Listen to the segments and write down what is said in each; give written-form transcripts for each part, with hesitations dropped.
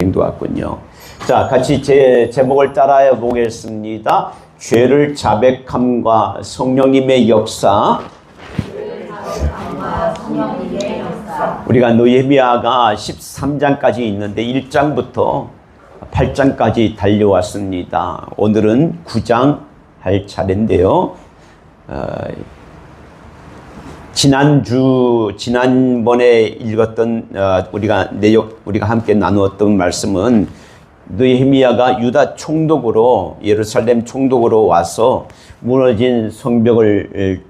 인도왔군요. 자, 같이 제 제목을 따라해 보겠습니다. 죄를 자백함과 성령님의 역사. 우리가 느헤미야가 13장까지 있는데 1장부터 8장까지 달려왔습니다. 오늘은 9장 할 차례인데요. 지난번에 읽었던 우리가 함께 나누었던 말씀은 느헤미야가 유다 총독으로 예루살렘 총독으로 와서 무너진 성벽을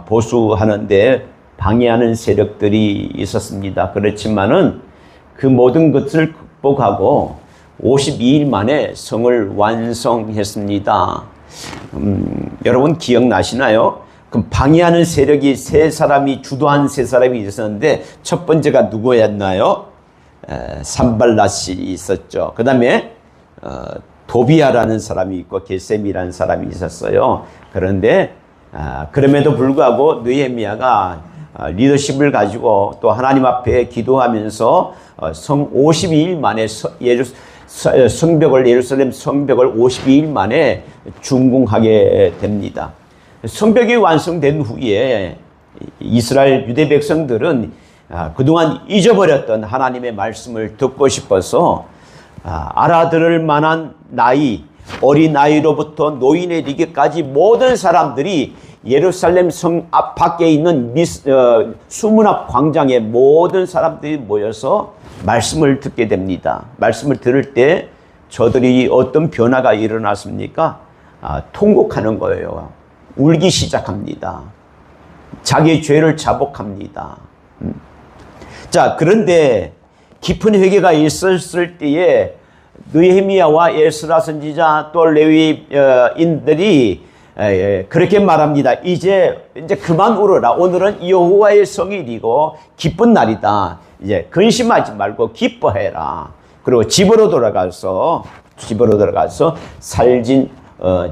보수하는데 방해하는 세력들이 있었습니다. 그렇지만은 그 모든 것을 극복하고 52일 만에 성을 완성했습니다. 여러분 기억나시나요? 그 방해하는 세력이 주도한 세 사람이 있었는데 첫 번째가 누구였나요? 산발랏이 있었죠. 그 다음에 도비아라는 사람이 있고 게셈이라는 사람이 있었어요. 그런데 그럼에도 불구하고 느헤미야가 리더십을 가지고 또 하나님 앞에 기도하면서 성 52일 만에 예루살렘 성벽을 52일 만에 준공하게 됩니다. 성벽이 완성된 후에 이스라엘 유대 백성들은 그동안 잊어버렸던 하나님의 말씀을 듣고 싶어서 알아들을 만한 어린 나이로부터 노인에 이르기까지 모든 사람들이 예루살렘 성 앞 밖에 있는 수문앞 광장에 모든 사람들이 모여서 말씀을 듣게 됩니다. 말씀을 들을 때 저들이 어떤 변화가 일어났습니까? 통곡하는 거예요. 울기 시작합니다. 자기의 죄를 자복합니다. 자, 그런데 깊은 회개가 있었을 때에 느헤미야와 에스라 선지자 또 레위인들이 그렇게 말합니다. 이제 그만 울어라. 오늘은 여호와의 성일이고 기쁜 날이다. 이제 근심하지 말고 기뻐해라. 그리고 집으로 들어가서 살진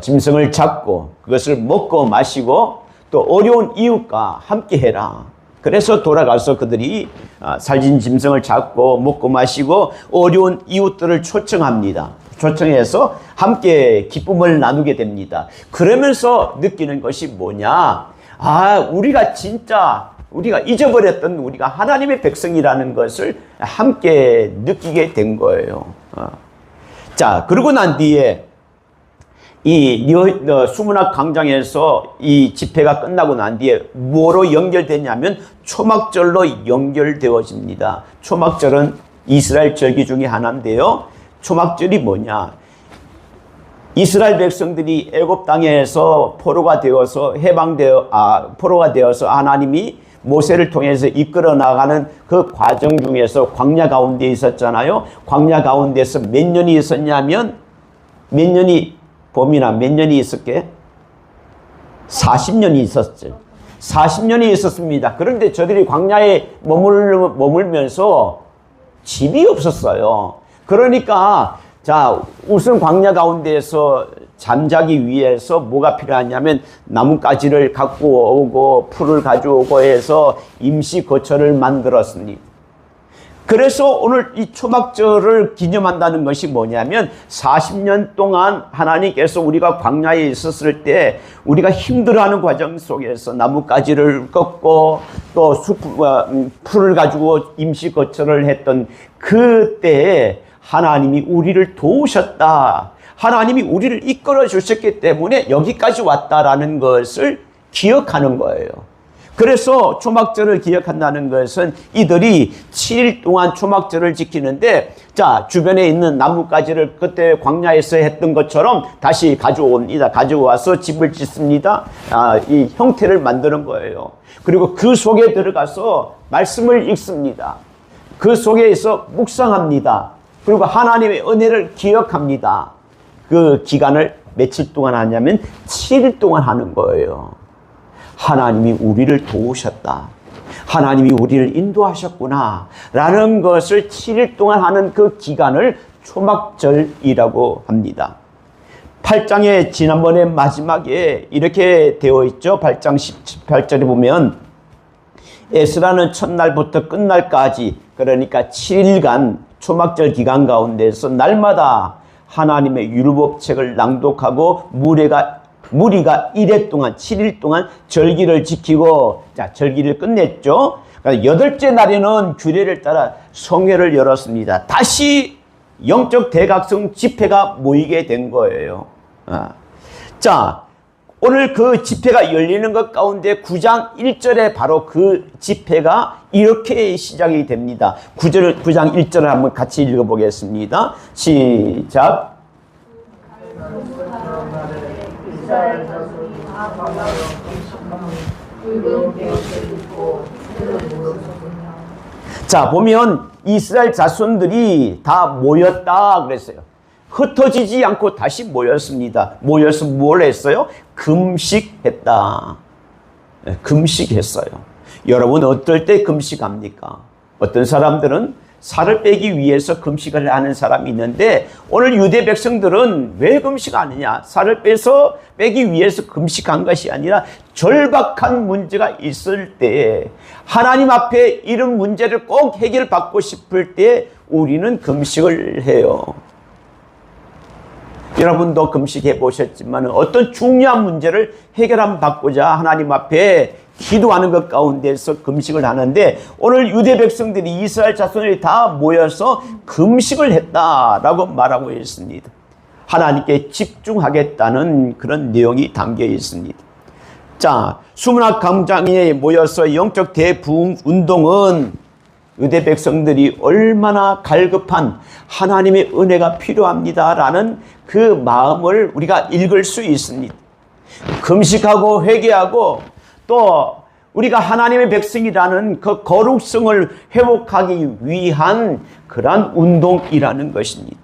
짐승을 잡고 그것을 먹고 마시고 또 어려운 이웃과 함께 해라. 그래서 돌아가서 그들이 살진 짐승을 잡고 먹고 마시고 어려운 이웃들을 초청합니다. 초청해서 함께 기쁨을 나누게 됩니다. 그러면서 느끼는 것이 뭐냐? 우리가 잊어버렸던 우리가 하나님의 백성이라는 것을 함께 느끼게 된 거예요. 자, 그러고 난 뒤에 수문학 광장에서 이 집회가 끝나고 난 뒤에 뭐로 연결되냐면 초막절로 연결되어집니다. 초막절은 이스라엘 절기 중에 하나인데요. 초막절이 뭐냐? 이스라엘 백성들이 애굽 땅에서 포로가 되어서 하나님이 모세를 통해서 이끌어 나가는 그 과정 중에서 광야 가운데 있었잖아요. 광야 가운데서 몇 년이 있었냐면 몇 년이 있었게? 40년이 있었죠. 40년이 있었습니다. 그런데 저들이 광야에 머물면서 집이 없었어요. 그러니까 우선 광야 가운데에서 잠자기 위해서 뭐가 필요하냐면 나뭇가지를 갖고 오고 풀을 가져오고 해서 임시 거처를 만들었습니다. 그래서 오늘 이 초막절을 기념한다는 것이 뭐냐면 40년 동안 하나님께서 우리가 광야에 있었을 때 우리가 힘들어하는 과정 속에서 나뭇가지를 꺾고 또 풀을 가지고 임시 거처를 했던 그때에 하나님이 우리를 도우셨다. 하나님이 우리를 이끌어 주셨기 때문에 여기까지 왔다라는 것을 기억하는 거예요. 그래서 초막절을 기억한다는 것은 이들이 7일 동안 초막절을 지키는데 주변에 있는 나뭇가지를 그때 광야에서 했던 것처럼 다시 가져옵니다. 가져와서 집을 짓습니다. 이 형태를 만드는 거예요. 그리고 그 속에 들어가서 말씀을 읽습니다. 그 속에서 묵상합니다. 그리고 하나님의 은혜를 기억합니다. 그 기간을 며칠 동안 하냐면 7일 동안 하는 거예요. 하나님이 우리를 도우셨다. 하나님이 우리를 인도하셨구나. 라는 것을 7일 동안 하는 그 기간을 초막절이라고 합니다. 8장의 지난번에 마지막에 이렇게 되어 있죠. 8장 18절에 보면 에스라는 첫날부터 끝날까지 그러니까 7일간 초막절 기간 가운데서 날마다 하나님의 율법책을 낭독하고 무리가 1회 동안 7일 동안 절기를 지키고 절기를 끝냈죠. 그러니까 여덟째 날에는 규례를 따라 성회를 열었습니다. 다시 영적 대각성 집회가 모이게 된 거예요. 자, 오늘 그 집회가 열리는 것 가운데 9장 1절에 바로 그 집회가 이렇게 시작이 됩니다. 9장 1절을 한번 같이 읽어보겠습니다. 시작. 자, 보면 이스라엘 자손들이 다 모였다 그랬어요. 흩어지지 않고 다시 모였습니다. 모여서 뭘 했어요? 금식했다. 금식했어요. 여러분 어떨 때 금식합니까? 어떤 사람들은 살을 빼기 위해서 금식을 하는 사람이 있는데 오늘 유대 백성들은 왜 금식하느냐? 살을 빼기 위해서 금식한 것이 아니라 절박한 문제가 있을 때 하나님 앞에 이런 문제를 꼭 해결받고 싶을 때 우리는 금식을 해요. 여러분도 금식해 보셨지만 어떤 중요한 문제를 해결받고자 하나님 앞에 기도하는 것 가운데서 금식을 하는데 오늘 유대 백성들이 이스라엘 자손들이 다 모여서 금식을 했다라고 말하고 있습니다. 하나님께 집중하겠다는 그런 내용이 담겨 있습니다. 자, 수문학 광장에 모여서 영적 대부흥 운동은 유대 백성들이 얼마나 갈급한 하나님의 은혜가 필요합니다라는 그 마음을 우리가 읽을 수 있습니다. 금식하고 회개하고 또 우리가 하나님의 백성이라는 그 거룩성을 회복하기 위한 그러한 운동이라는 것입니다.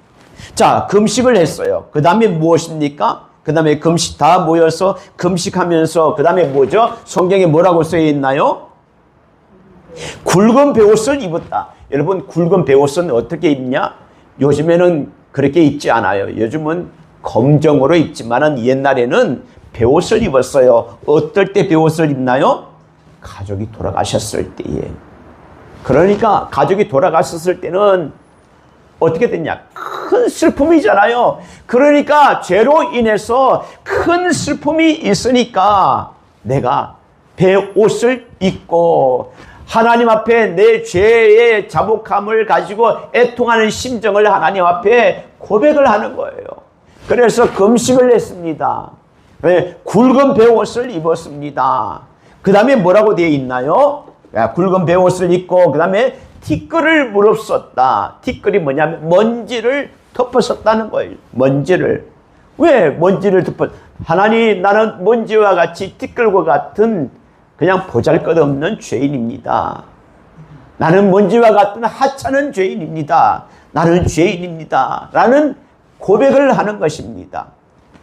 자, 금식을 했어요. 그 다음에 무엇입니까? 그 다음에 금식 다 모여서 금식하면서 그 다음에 뭐죠? 성경에 뭐라고 쓰여 있나요? 굵은 베옷을 입었다. 여러분 굵은 베옷은 어떻게 입냐? 요즘에는 그렇게 입지 않아요. 요즘은 검정으로 입지만 옛날에는 베옷을 입었어요. 어떨 때 베옷을 입나요? 가족이 돌아가셨을 때에. 그러니까 가족이 돌아가셨을 때는 어떻게 됐냐? 큰 슬픔이잖아요. 그러니까 죄로 인해서 큰 슬픔이 있으니까 내가 베옷을 입고 하나님 앞에 내 죄의 자복함을 가지고 애통하는 심정을 하나님 앞에 고백을 하는 거예요. 그래서 금식을 했습니다. 네, 굵은 베옷을 입었습니다. 그 다음에 뭐라고 되어 있나요? 굵은 베옷을 입고 그 다음에 티끌을 무릅썼다. 티끌이 뭐냐면 먼지를 덮었었다는 거예요. 먼지를. 왜 먼지를 하나님, 나는 먼지와 같이 티끌과 같은 그냥 보잘것없는 죄인입니다. 나는 먼지와 같은 하찮은 죄인입니다. 나는 죄인입니다. 라는 고백을 하는 것입니다.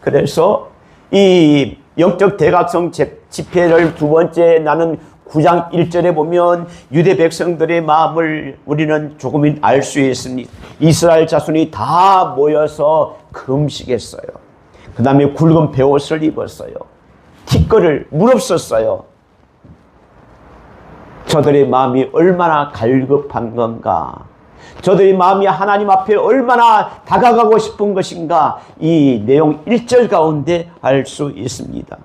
그래서 이 영적 대각성 집회를 두 번째 나는 9장 1절에 보면 유대 백성들의 마음을 우리는 조금 알 수 있습니다. 이스라엘 자손이 다 모여서 금식했어요. 그 다음에 굵은 베옷을 입었어요. 티끌을 무릅썼어요. 저들의 마음이 얼마나 갈급한 건가, 저들의 마음이 하나님 앞에 얼마나 다가가고 싶은 것인가, 이 내용 1절 가운데 알 수 있습니다.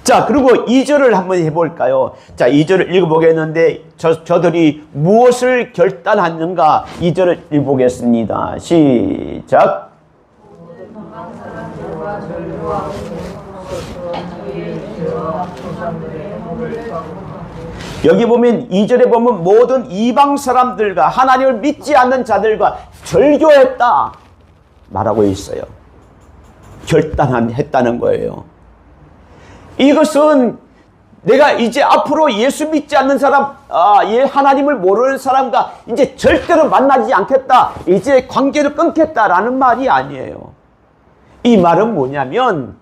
자, 그리고 2절을 한번 해볼까요? 자, 2절을 읽어보겠는데 저들이 무엇을 결단하는가 2절을 읽어보겠습니다. 시작. 여기 보면 2절에 보면 모든 이방 사람들과 하나님을 믿지 않는 자들과 절교했다 말하고 있어요. 결단했다는 거예요. 이것은 내가 이제 앞으로 예수 믿지 않는 사람, 하나님을 모르는 사람과 이제 절대로 만나지 않겠다, 이제 관계를 끊겠다라는 말이 아니에요. 이 말은 뭐냐면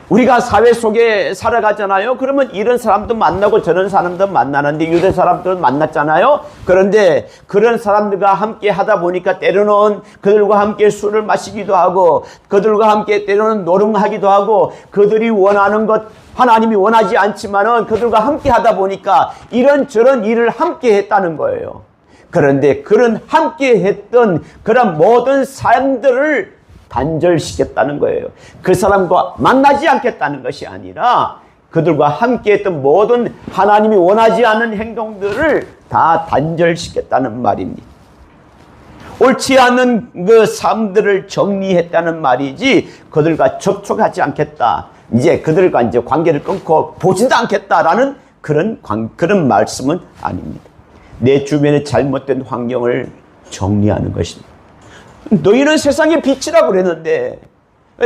우리가 사회 속에 살아가잖아요. 그러면 이런 사람도 만나고 저런 사람도 만나는데 유대 사람들은 만났잖아요. 그런데 그런 사람들과 함께 하다 보니까 때로는 그들과 함께 술을 마시기도 하고 그들과 함께 때로는 노름하기도 하고 그들이 원하는 것 하나님이 원하지 않지만은 그들과 함께 하다 보니까 이런저런 일을 함께 했다는 거예요. 그런데 그런 함께 했던 그런 모든 사람들을 단절시켰다는 거예요. 그 사람과 만나지 않겠다는 것이 아니라 그들과 함께 했던 모든 하나님이 원하지 않는 행동들을 다 단절시켰다는 말입니다. 옳지 않은 그 삶들을 정리했다는 말이지 그들과 접촉하지 않겠다. 이제 그들과 이제 관계를 끊고 보지도 않겠다라는 그런 말씀은 아닙니다. 내 주변의 잘못된 환경을 정리하는 것입니다. 너희는 세상의 빛이라고 그랬는데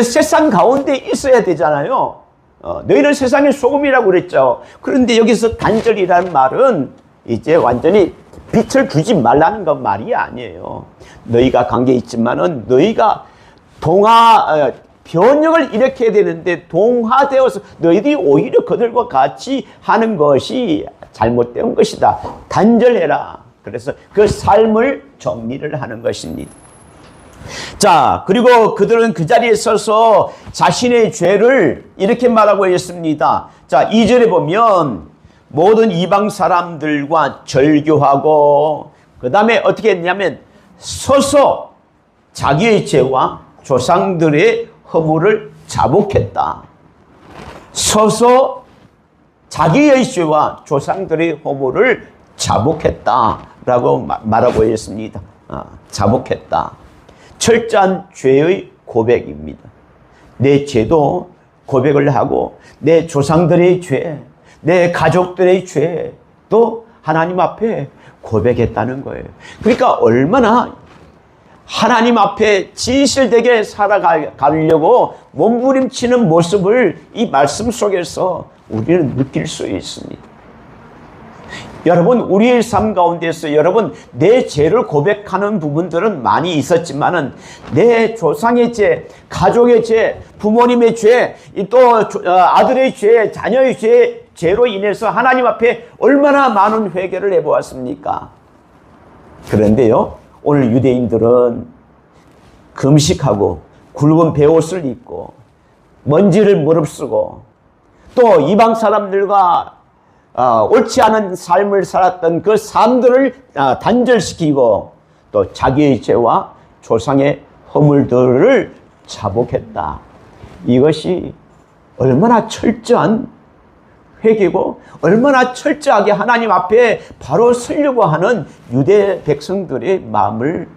세상 가운데 있어야 되잖아요. 너희는 세상의 소금이라고 그랬죠. 그런데 여기서 단절이라는 말은 이제 완전히 빛을 주지 말라는 건 말이 아니에요. 너희가 관계에 있지만은 너희가 변형을 일으켜야 되는데 동화되어서 너희들이 오히려 그들과 같이 하는 것이 잘못된 것이다. 단절해라. 그래서 그 삶을 정리를 하는 것입니다. 자, 그리고 그들은 그 자리에 서서 자신의 죄를 이렇게 말하고 있습니다. 자, 2절에 보면 모든 이방 사람들과 절교하고 그 다음에 어떻게 했냐면 서서 자기의 죄와 조상들의 허물을 자복했다. 서서 자기의 죄와 조상들의 허물을 자복했다라고 말하고 있습니다. 자복했다. 철저한 죄의 고백입니다. 내 죄도 고백을 하고 내 조상들의 죄, 내 가족들의 죄도 하나님 앞에 고백했다는 거예요. 그러니까 얼마나 하나님 앞에 진실되게 살아가려고 몸부림치는 모습을 이 말씀 속에서 우리는 느낄 수 있습니다. 여러분, 우리의 삶 가운데서 여러분 내 죄를 고백하는 부분들은 많이 있었지만은 내 조상의 죄, 가족의 죄, 부모님의 죄, 또 아들의 죄, 자녀의 죄로 인해서 하나님 앞에 얼마나 많은 회개를 해보았습니까? 그런데요, 오늘 유대인들은 금식하고 굵은 베옷을 입고 먼지를 무릅쓰고 또 이방 사람들과 옳지 않은 삶을 살았던 그 삶들을 단절시키고 또 자기의 죄와 조상의 허물들을 자복했다. 이것이 얼마나 철저한 회개고 얼마나 철저하게 하나님 앞에 바로 서려고 하는 유대 백성들의 마음을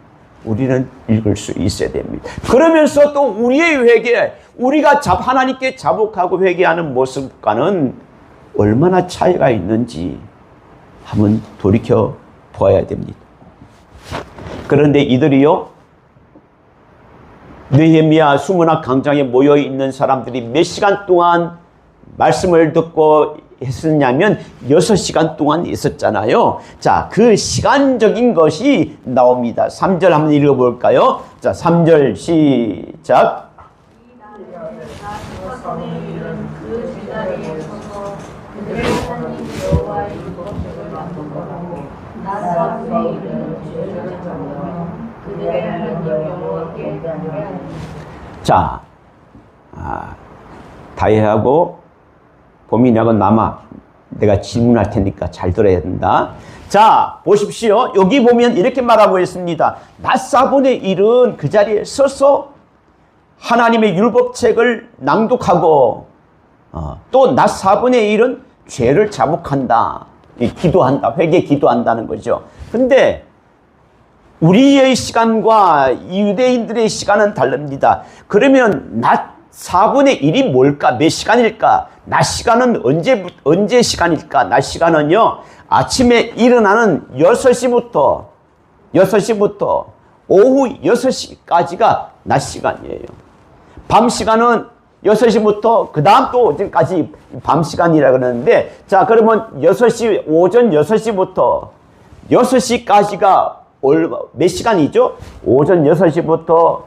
우리는 읽을 수 있어야 됩니다. 그러면서 또 우리의 회개, 우리가 하나님께 자복하고 회개하는 모습과는 얼마나 차이가 있는지 한번 돌이켜 보아야 됩니다. 그런데 이들이요, 느헤미야 수문학 광장에 모여 있는 사람들이 몇 시간 동안 말씀을 듣고 했었냐면 6시간 동안 있었잖아요. 자, 그 시간적인 것이 나옵니다. 3절 한번 읽어볼까요? 자, 3절 시작. 자, 다혜하고 보민이하고 남아 내가 질문할 테니까 잘 들어야 된다. 자, 보십시오. 여기 보면 이렇게 말하고 있습니다. 낮 4분의 1은 그 자리에 서서 하나님의 율법책을 낭독하고 또 낮 4분의 1은 죄를 자복한다. 기도한다. 회개 기도한다는 거죠. 근데 우리의 시간과 유대인들의 시간은 다릅니다. 그러면 낮 4분의 1이 뭘까? 몇 시간일까? 낮 시간은 언제 시간일까? 낮 시간은요, 아침에 일어나는 6시부터 오후 6시까지가 낮 시간이에요. 밤 시간은 6시부터 그 다음 또 어제까지 밤 시간이라 그러는데, 자, 그러면 오전 6시부터 6시까지가 몇 시간이죠? 오전 6시부터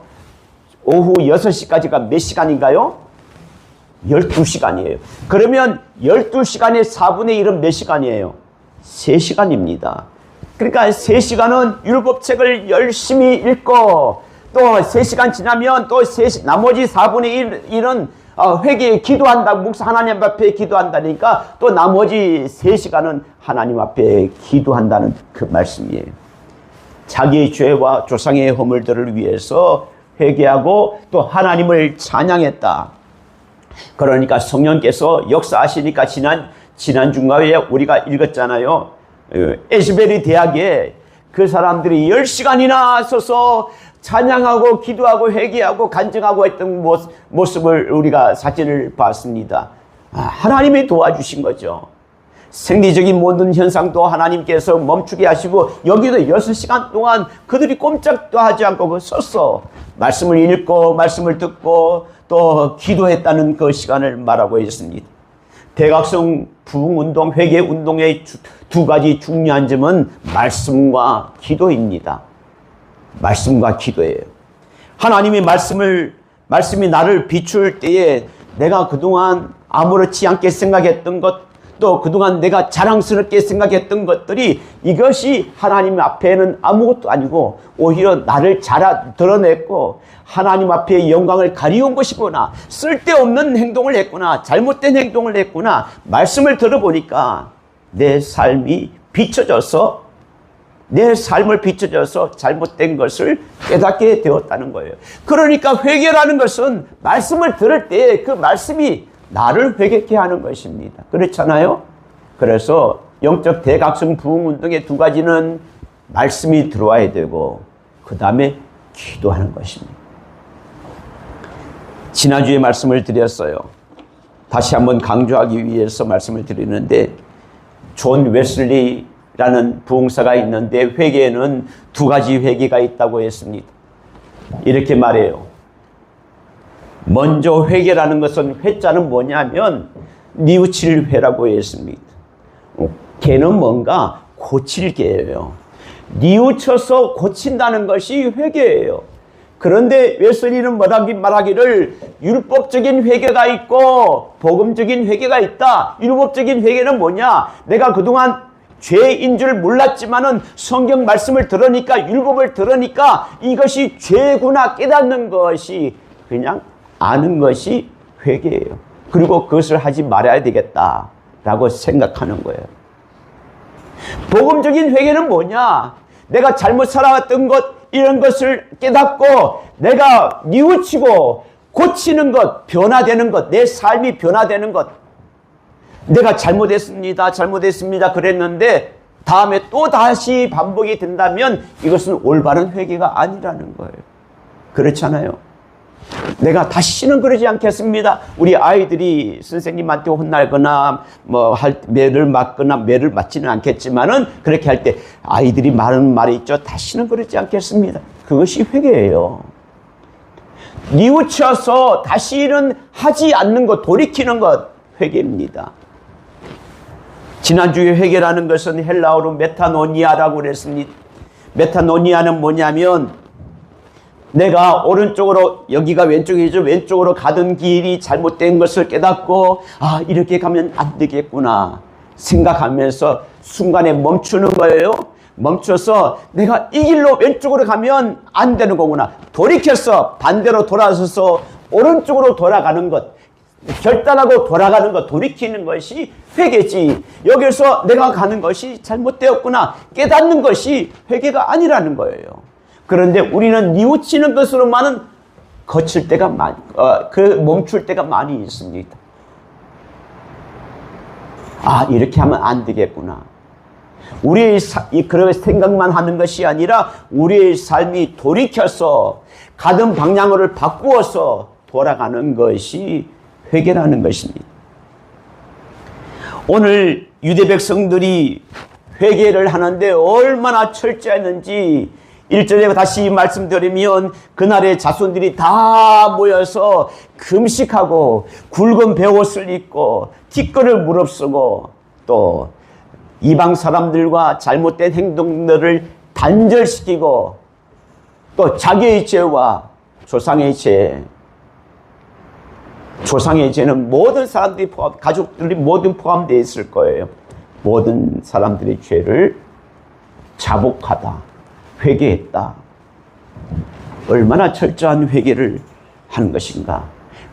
오후 6시까지가 몇 시간인가요? 12시간이에요. 그러면 12시간의 4분의 1은 몇 시간이에요? 3시간입니다. 그러니까 3시간은 율법책을 열심히 읽고 또 3시간 지나면 또 나머지 4분의 1은 회개에 기도한다. 목사 하나님 앞에 기도한다니까 또 나머지 3시간은 하나님 앞에 기도한다는 그 말씀이에요. 자기의 죄와 조상의 허물들을 위해서 회개하고 또 하나님을 찬양했다. 그러니까 성령께서 역사하시니까 지난 중간에 우리가 읽었잖아요. 에스베리 대학에 그 사람들이 10시간이나 서서 찬양하고 기도하고 회개하고 간증하고 했던 모습을 우리가 사진을 봤습니다. 하나님이 도와주신 거죠. 생리적인 모든 현상도 하나님께서 멈추게 하시고 여기도 6시간 동안 그들이 꼼짝도 하지 않고 섰어. 말씀을 읽고 말씀을 듣고 또 기도했다는 그 시간을 말하고 있습니다. 대각성 부흥운동, 회개운동의 두 가지 중요한 점은 말씀과 기도입니다. 말씀과 기도예요. 하나님이 말씀이 나를 비출 때에 내가 그동안 아무렇지 않게 생각했던 것, 또 그동안 내가 자랑스럽게 생각했던 것들이 이것이 하나님 앞에는 아무것도 아니고 오히려 나를 드러냈고 하나님 앞에 영광을 가리운 것이구나, 쓸데없는 행동을 했구나, 잘못된 행동을 했구나, 말씀을 들어보니까 내 삶이 비춰져서 내 삶을 비춰져서 잘못된 것을 깨닫게 되었다는 거예요. 그러니까 회개라는 것은 말씀을 들을 때 그 말씀이 나를 회개케 하는 것입니다. 그렇잖아요? 그래서 영적 대각성 부흥운동의 두 가지는 말씀이 들어와야 되고 그 다음에 기도하는 것입니다. 지난주에 말씀을 드렸어요. 다시 한번 강조하기 위해서 말씀을 드리는데 존 웨슬리라는 부흥사가 있는데 회개에는 두 가지 회개가 있다고 했습니다. 이렇게 말해요. 먼저 회개라는 것은 회자는 뭐냐면 뉘우칠 회라고 했습니다. 개는 뭔가 고칠 개예요. 뉘우쳐서 고친다는 것이 회개예요. 그런데 웨슬리는 말하기를 율법적인 회개가 있고 복음적인 회개가 있다. 율법적인 회개는 뭐냐? 내가 그동안 죄인 줄 몰랐지만은 성경 말씀을 들으니까, 율법을 들으니까 이것이 죄구나 깨닫는 것이, 그냥 아는 것이 회개예요. 그리고 그것을 하지 말아야 되겠다라고 생각하는 거예요. 복음적인 회개는 뭐냐? 내가 잘못 살아왔던 것, 이런 것을 깨닫고 내가 뉘우치고 고치는 것, 변화되는 것, 내 삶이 변화되는 것. 내가 잘못했습니다 그랬는데 다음에 또 다시 반복이 된다면 이것은 올바른 회개가 아니라는 거예요. 그렇잖아요. 내가 다시는 그러지 않겠습니다. 우리 아이들이 선생님한테 혼날거나 매를 맞거나 매를 맞지는 않겠지만은 그렇게 할 때 아이들이 말하는 말이 있죠. 다시는 그러지 않겠습니다. 그것이 회개예요. 뉘우쳐서 다시는 하지 않는 것, 돌이키는 것, 회개입니다. 지난주에 회개라는 것은 헬라어로 메타노니아라고 그랬습니다. 메타노니아는 뭐냐면 내가 오른쪽으로, 여기가 왼쪽이죠. 왼쪽으로 가던 길이 잘못된 것을 깨닫고 이렇게 가면 안 되겠구나 생각하면서 순간에 멈추는 거예요. 멈춰서 내가 이 길로 왼쪽으로 가면 안 되는 거구나, 돌이켜서 반대로 돌아서서 오른쪽으로 돌아가는 것, 결단하고 돌아가는 것, 돌이키는 것이 회개지. 여기서 내가 가는 것이 잘못되었구나 깨닫는 것이 회개가 아니라는 거예요. 그런데 우리는 뉘우치는 것으로만은 거칠 때가 멈출 때가 많이 있습니다. 이렇게 하면 안 되겠구나. 우리의 그런 생각만 하는 것이 아니라 우리의 삶이 돌이켜서 가던 방향을 바꾸어서 돌아가는 것이 회개라는 것입니다. 오늘 유대 백성들이 회개를 하는데 얼마나 철저했는지 1절에 다시 말씀드리면 그날의 자손들이 다 모여서 금식하고 굵은 베옷을 입고 티끌을 무릅쓰고 또 이방 사람들과 잘못된 행동들을 단절시키고 또 자기의 죄와 조상의 죄는 모든 사람들이 가족들이 모두 포함되어 있을 거예요. 모든 사람들의 죄를 자복하다, 회개했다. 얼마나 철저한 회개를 하는 것인가.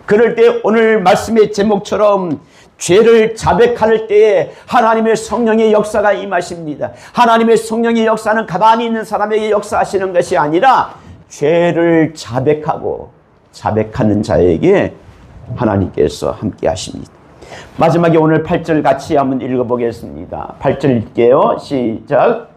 그럴 때 오늘 말씀의 제목처럼 죄를 자백할 때에 하나님의 성령의 역사가 임하십니다. 하나님의 성령의 역사는 가만히 있는 사람에게 역사하시는 것이 아니라 죄를 자백하는 자에게 하나님께서 함께 하십니다. 마지막에 오늘 8절 같이 한번 읽어보겠습니다. 8절 읽게요. 시작.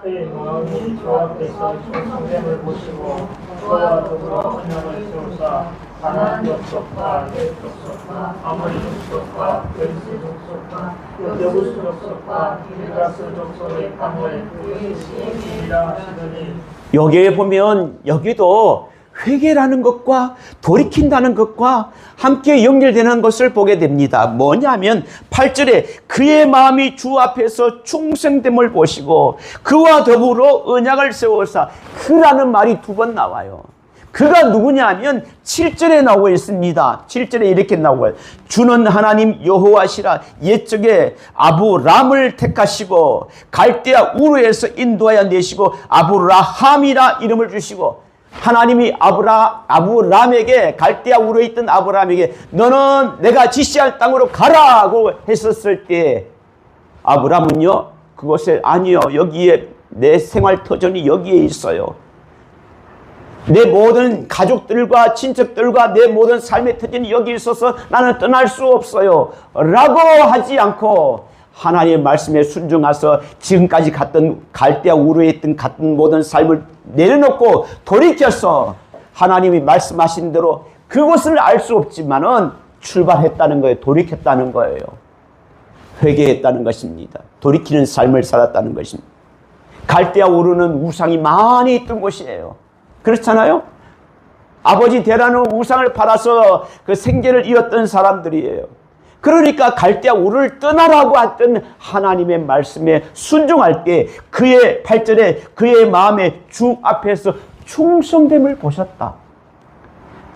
그의 마음이 저 앞에서 충성됨을 보시고 저와 더불어 언약을 세우사 가나안 족속과 헷 족속과 아모리 족속과 베리스 족속과 여부스 족속과 길가스 족속의 땅을 주시리라 하시더니 여기에 보면 여기도 회개라는 것과 돌이킨다는 것과 함께 연결되는 것을 보게 됩니다. 뭐냐면 8절에 그의 마음이 주 앞에서 충성됨을 보시고 그와 더불어 언약을 세워서 그라는 말이 2번 나와요. 그가 누구냐면 7절에 나오고 있습니다. 7절에 이렇게 나오고요. 주는 하나님 여호와시라 옛적에 아브람을 택하시고 갈대아 우르에서 인도하여 내시고 아브라함이라 이름을 주시고 하나님이 아브람에게 갈대아 우르에 있던 아브람에게 너는 내가 지시할 땅으로 가라고 했었을 때 아브람은요 그곳에 아니요 여기에 내 생활 터전이 여기에 있어요. 내 모든 가족들과 친척들과 내 모든 삶의 터전이 여기 있어서 나는 떠날 수 없어요 라고 하지 않고 하나님의 말씀에 순종해서 지금까지 갔던 갈대아 우르에 있던 같은 모든 삶을 내려놓고 돌이켜서 하나님이 말씀하신 대로 그것을 알 수 없지만은 출발했다는 거예요. 돌이켰다는 거예요. 회개했다는 것입니다. 돌이키는 삶을 살았다는 것입니다. 갈대아 우르는 우상이 많이 있던 곳이에요. 그렇잖아요? 아버지 데라는 우상을 팔아서 그 생계를 이었던 사람들이에요. 그러니까 갈대아 우르를 떠나라고 했던 하나님의 말씀에 순종할 때 그의 8절에 그의 마음에 주 앞에서 충성됨을 보셨다.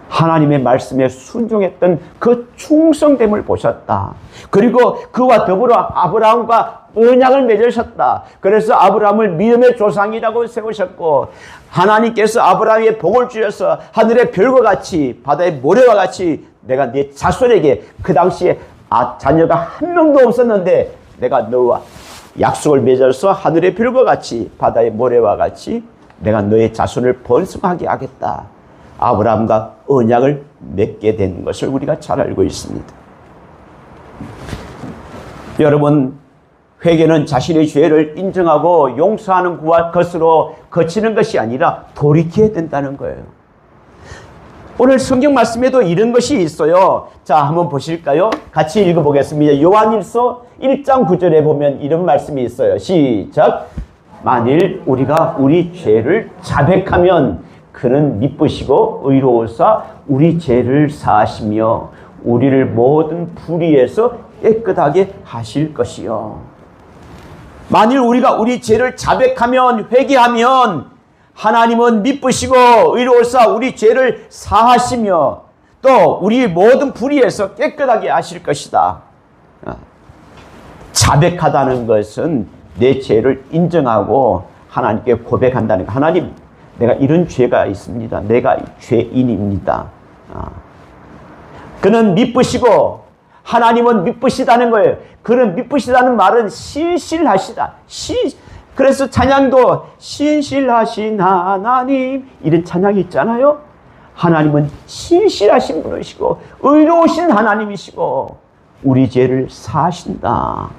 하나님의 말씀에 순종했던 그 충성됨을 보셨다. 그리고 그와 더불어 아브라함과 언약을 맺으셨다. 그래서 아브라함을 믿음의 조상이라고 세우셨고 하나님께서 아브라함에게 복을 주셔서 하늘의 별과 같이 바다의 모래와 같이 내가 네 자손에게 그 당시에 자녀가 한 명도 없었는데 내가 너와 약속을 맺어서 하늘의 별과 같이 바다의 모래와 같이 내가 너의 자손을 번성하게 하겠다. 아브라함과 언약을 맺게 된 것을 우리가 잘 알고 있습니다. 여러분, 회개는 자신의 죄를 인정하고 용서하는 것으로 거치는 것이 아니라 돌이켜야 된다는 거예요. 오늘 성경 말씀에도 이런 것이 있어요. 자, 한번 보실까요? 같이 읽어보겠습니다. 요한일서 1장 9절에 보면 이런 말씀이 있어요. 시작. 만일 우리가 우리 죄를 자백하면 그는 미쁘시고 의로우사 우리 죄를 사하시며 우리를 모든 불의에서 깨끗하게 하실 것이요. 만일 우리가 우리 죄를 자백하면 회개하면 하나님은 미쁘시고 의로우사 우리 죄를 사하시며 또 우리 모든 불의에서 깨끗하게 하실 것이다. 자백하다는 것은 내 죄를 인정하고 하나님께 고백한다는 거. 하나님, 내가 이런 죄가 있습니다. 내가 죄인입니다. 그는 미쁘시고 하나님은 미쁘시다는 거예요. 그는 미쁘시다는 말은 신실하시다. 그래서 찬양도 신실하신 하나님 이런 찬양이 있잖아요. 하나님은 신실하신 분이시고 의로우신 하나님이시고 우리 죄를 사하신다.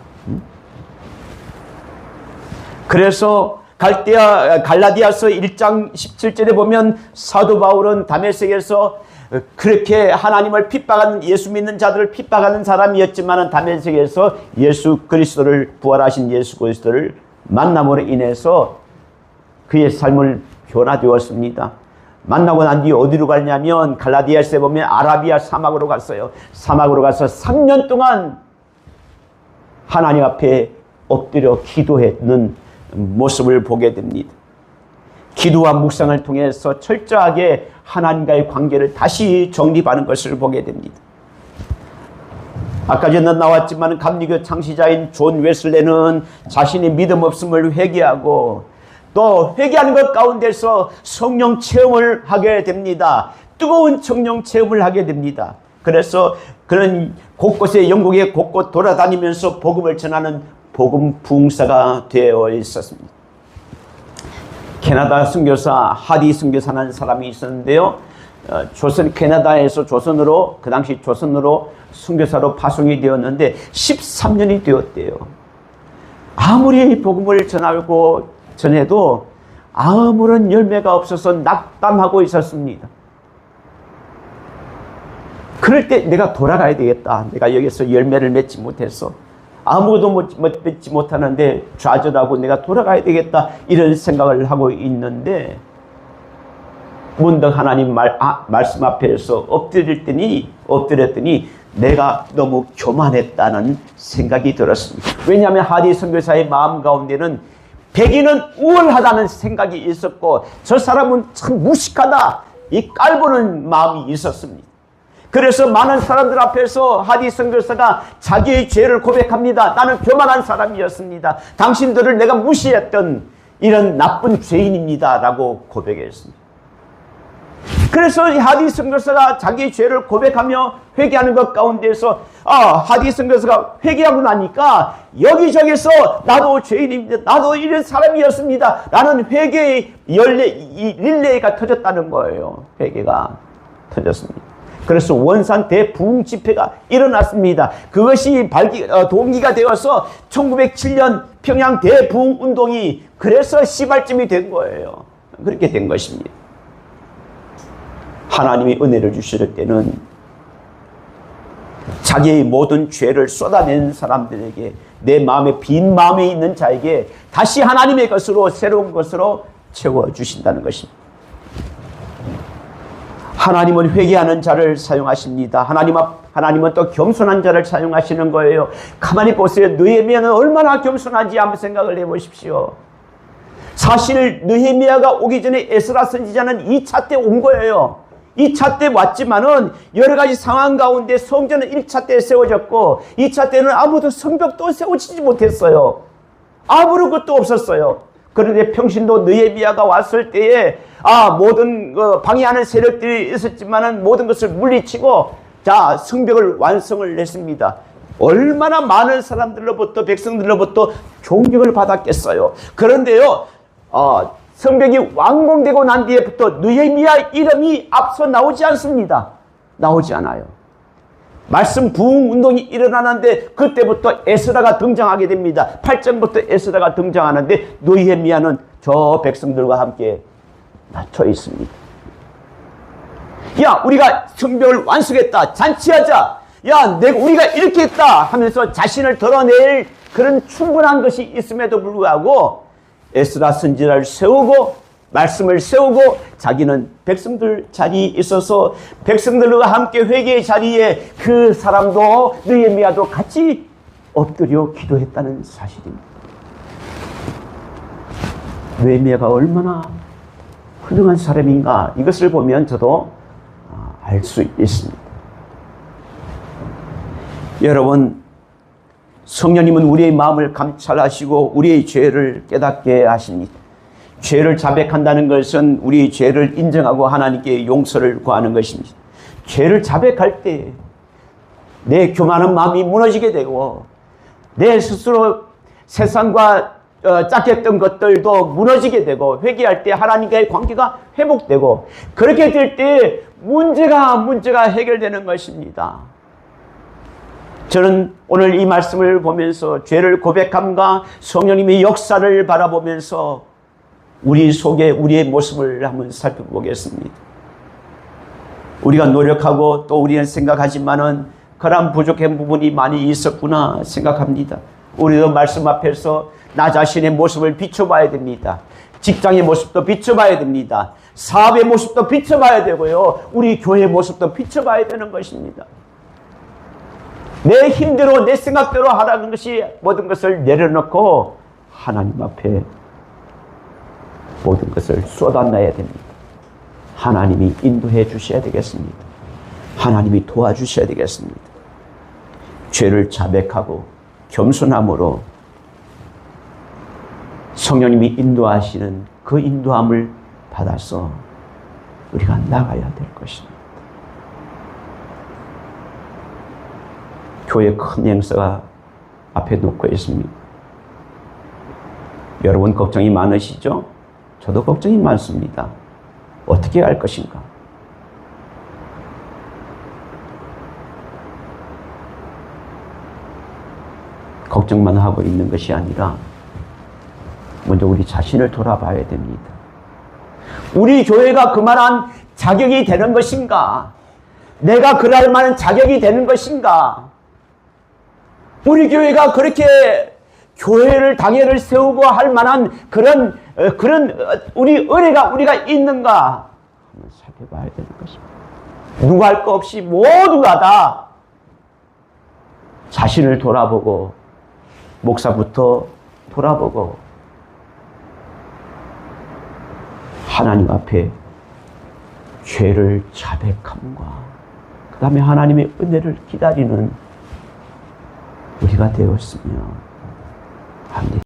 그래서 갈라디아서 1장 17절에 보면 사도 바울은 다메섹에서 그렇게 하나님을 핍박하는 예수 믿는 자들을 핍박하는 사람이었지만 다메섹에서 예수 그리스도를 부활하신 예수 그리스도를 만남으로 인해서 그의 삶을 변화되었습니다. 만나고 난 뒤에 어디로 갔냐면 갈라디아서에 보면 아라비아 사막으로 갔어요. 사막으로 가서 3년 동안 하나님 앞에 엎드려 기도했는 모습을 보게 됩니다. 기도와 묵상을 통해서 철저하게 하나님과의 관계를 다시 정립하는 것을 보게 됩니다. 아까 전에 나왔지만 감리교 창시자인 존 웨슬레는 자신의 믿음 없음을 회개하고 또 회개하는 것 가운데서 성령 체험을 하게 됩니다. 뜨거운 청룡 체험을 하게 됩니다. 그래서 그런 곳곳에 영국의 곳곳 돌아다니면서 복음을 전하는 복음 부흥사가 되어 있었습니다. 캐나다 선교사 하디 선교사라는 사람이 있었는데요. 캐나다에서 조선으로, 그 당시 조선으로 선교사로 파송이 되었는데 13년이 되었대요. 아무리 복음을 전해도 아무런 열매가 없어서 낙담하고 있었습니다. 그럴 때 내가 돌아가야 되겠다. 내가 여기서 열매를 맺지 못해서 아무도 맺지 못하는데 좌절하고 내가 돌아가야 되겠다. 이런 생각을 하고 있는데 문득 하나님 말씀 앞에서 엎드렸더니 내가 너무 교만했다는 생각이 들었습니다. 왜냐하면 하디 선교사의 마음 가운데는 백인은 우월하다는 생각이 있었고 저 사람은 참 무식하다. 이 깔보는 마음이 있었습니다. 그래서 많은 사람들 앞에서 하디 선교사가 자기의 죄를 고백합니다. 나는 교만한 사람이었습니다. 당신들을 내가 무시했던 이런 나쁜 죄인입니다. 라고 고백했습니다. 그래서 하디 선교사가 자기의 죄를 고백하며 회개하는 것 가운데서 하디 선교사가 회개하고 나니까 여기저기서 나도 죄인입니다. 나도 이런 사람이었습니다. 라는 회개의 릴레이가 터졌다는 거예요. 회개가 터졌습니다. 그래서 원산 대부흥 집회가 일어났습니다. 그것이 동기가 되어서 1907년 평양 대부흥 운동이 그래서 시발점이 된 거예요. 그렇게 된 것입니다. 하나님이 은혜를 주실 때는 자기의 모든 죄를 쏟아낸 사람들에게, 내 마음에 빈 마음에 있는 자에게 다시 하나님의 것으로, 새로운 것으로 채워주신다는 것입니다. 하나님은 회개하는 자를 사용하십니다. 하나님은 또 겸손한 자를 사용하시는 거예요. 가만히 보세요. 느헤미야는 얼마나 겸손한지 한번 생각을 해보십시오. 사실 느헤미야가 오기 전에 에스라 선지자는 2차 때 온 거예요. 2차 때 왔지만은 여러 가지 상황 가운데 성전은 1차 때 세워졌고 2차 때는 아무도 성벽도 세워지지 못했어요. 아무런 것도 없었어요. 그런데 평신도 느헤미야가 왔을 때에 모든 방해하는 세력들이 있었지만은 모든 것을 물리치고 성벽을 완성을 했습니다. 얼마나 많은 사람들로부터, 백성들로부터 존경을 받았겠어요. 그런데요, 성벽이 완공되고 난 뒤에부터 느헤미야 이름이 앞서 나오지 않습니다. 나오지 않아요. 말씀 부흥 운동이 일어나는데 그때부터 에스라가 등장하게 됩니다. 8절부터 에스라가 등장하는데 느헤미야는 저 백성들과 함께 맞춰 있습니다. 야, 우리가 성벽을 완수했다. 잔치하자. 야, 우리가 이렇게 했다 하면서 자신을 드러낼 그런 충분한 것이 있음에도 불구하고 에스라 선지자를 세우고 말씀을 세우고 자기는 백성들 자리에 있어서 백성들과 함께 회개의 자리에 그 사람도 느헤미야도 같이 엎드려 기도했다는 사실입니다. 느헤미야가 얼마나 훌륭한 사람인가, 이것을 보면 저도 알 수 있습니다. 여러분, 성령님은 우리의 마음을 감찰하시고 우리의 죄를 깨닫게 하십니다. 죄를 자백한다는 것은 우리의 죄를 인정하고 하나님께 용서를 구하는 것입니다. 죄를 자백할 때 내 교만한 마음이 무너지게 되고 내 스스로 세상과 짝했던 것들도 무너지게 되고 회개할 때 하나님과의 관계가 회복되고 그렇게 될 때 문제가 해결되는 것입니다. 저는 오늘 이 말씀을 보면서 죄를 고백함과 성령님의 역사를 바라보면서 우리 속에 우리의 모습을 한번 살펴보겠습니다. 우리가 노력하고 또 우리는 생각하지만은 그런 부족한 부분이 많이 있었구나 생각합니다. 우리도 말씀 앞에서 나 자신의 모습을 비춰봐야 됩니다. 직장의 모습도 비춰봐야 됩니다. 사업의 모습도 비춰봐야 되고요. 우리 교회의 모습도 비춰봐야 되는 것입니다. 내 힘대로 내 생각대로 하라는 것이 모든 것을 내려놓고 하나님 앞에 모든 것을 쏟아내야 됩니다. 하나님이 인도해 주셔야 되겠습니다. 하나님이 도와주셔야 되겠습니다. 죄를 자백하고 겸손함으로 성령님이 인도하시는 그 인도함을 받아서 우리가 나가야 될 것입니다. 교회 큰 행사가 앞에 놓고 있습니다. 여러분 걱정이 많으시죠? 저도 걱정이 많습니다. 어떻게 할 것인가? 걱정만 하고 있는 것이 아니라 먼저 우리 자신을 돌아봐야 됩니다. 우리 교회가 그만한 자격이 되는 것인가? 내가 그럴 만한 자격이 되는 것인가? 우리 교회가 그렇게 교회를 당회를 세우고 할 만한 그런 우리 은혜가 우리가 있는가? 한번 살펴봐야 되는 것입니다. 누가 할 거 없이 모두가 다 자신을 돌아보고 목사부터 돌아보고 하나님 앞에 죄를 자백함과 그 다음에 하나님의 은혜를 기다리는 우리가 되었으면 합니다.